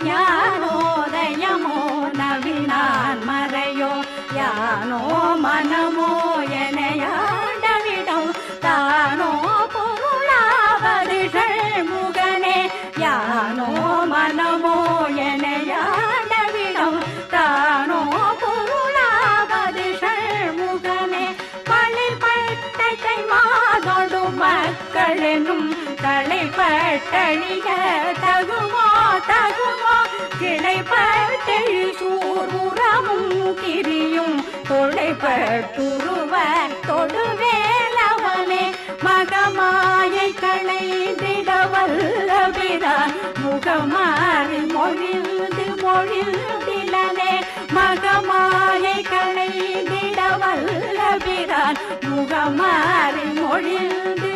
ஞானோதயமோ நவினான் மறையோ யானோ மனமோ எனையாண்டவிடம் தானோ பொருளாவது ஷண்முகனே யானோ மனமோ எனையாண்டவிடம் தானோ பொருளாவது ஷண்முகனே பழிப்பட்டை மாதொடு மக்களெனும் தலைப்பட்டழிய தகுமோ தகுமோ கிளைப்பட்டெழி சூர்முறமும் கிரியும் தொலைப்பட்டுருவ தொடுவேலவனே மகமாயை களைந்திடவல்லபிரான் முகமாறி மொழிந்திலனே மகமாயை களைந்திடவல்லபிரான் முகமாறி மொழிந்து